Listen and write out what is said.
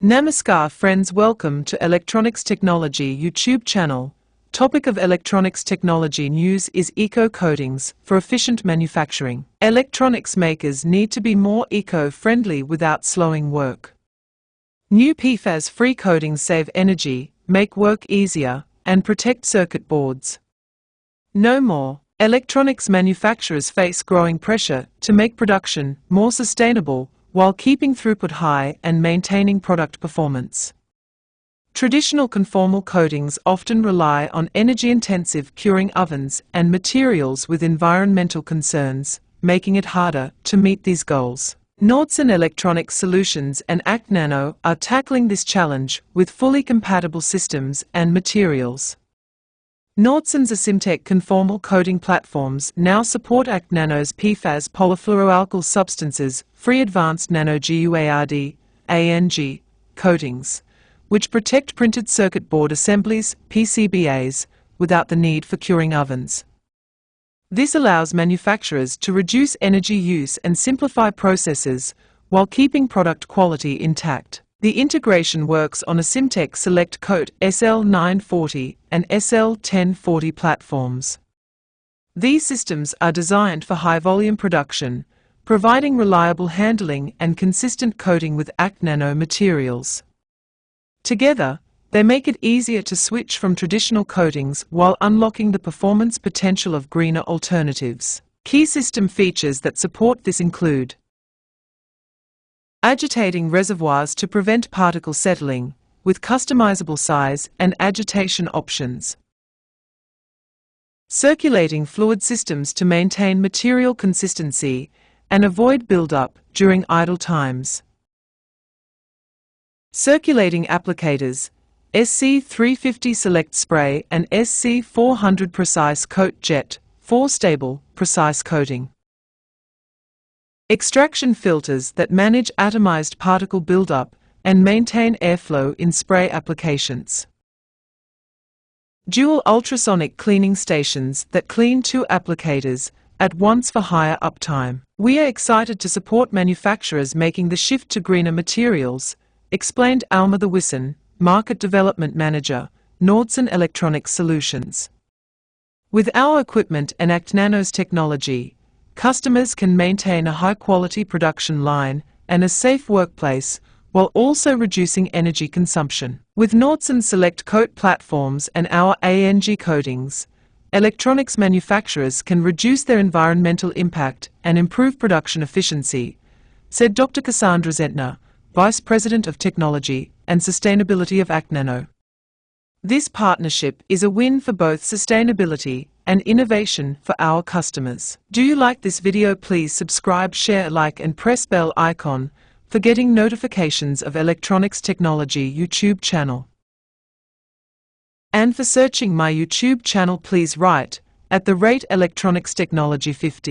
Namaskar friends, welcome to Electronics Technology YouTube channel. Topic of electronics technology news is eco-coatings for efficient manufacturing. Electronics makers need to be more eco-friendly without slowing work. New PFAS-free coatings save energy, make work easier, and protect circuit boards. No more. Electronics manufacturers face growing pressure to make production more sustainable while keeping throughput high and maintaining product performance. Traditional conformal coatings often rely on energy-intensive curing ovens and materials with environmental concerns, making it harder to meet these goals. Nordson Electronic Solutions and ACT Nano are tackling this challenge with fully compatible systems and materials. Nordson's Asimtech conformal coating platforms now support ACT Nano's PFAS polyfluoroalkyl substances free advanced nano GUARD ANG coatings, which protect printed circuit board assemblies PCBAs without the need for curing ovens. This allows manufacturers to reduce energy use and simplify processes while keeping product quality intact. The integration works on Asimtech Select Coat SL940 and SL1040 platforms. These systems are designed for high-volume production, providing reliable handling and consistent coating with ACT Nano materials. Together, they make it easier to switch from traditional coatings while unlocking the performance potential of greener alternatives. Key system features that support this include agitating reservoirs to prevent particle settling, with customizable size and agitation options. Circulating fluid systems to maintain material consistency and avoid buildup during idle times. Circulating applicators, SC350 Select Spray and SC400 Precise Coat Jet for stable, precise coating. Extraction filters that manage atomized particle buildup and maintain airflow in spray applications. Dual ultrasonic cleaning stations that clean two applicators at once for higher uptime. We are excited to support manufacturers making the shift to greener materials, explained Alma the Wissen, Market Development Manager, Nordson Electronic Solutions. With our equipment and ACT Nano's technology, customers can maintain a high-quality production line and a safe workplace while also reducing energy consumption. With Nordson Select Coat platforms and our ANG coatings, electronics manufacturers can reduce their environmental impact and improve production efficiency, said Dr. Cassandra Zentner, Vice President of Technology and Sustainability of ACT Nano. This partnership is a win for both sustainability and innovation for our customers. Do you like this video? Please subscribe, share, like and press bell icon for getting notifications of Electronics Technology YouTube channel. And for searching my YouTube channel, please write @ Electronics Technology 50.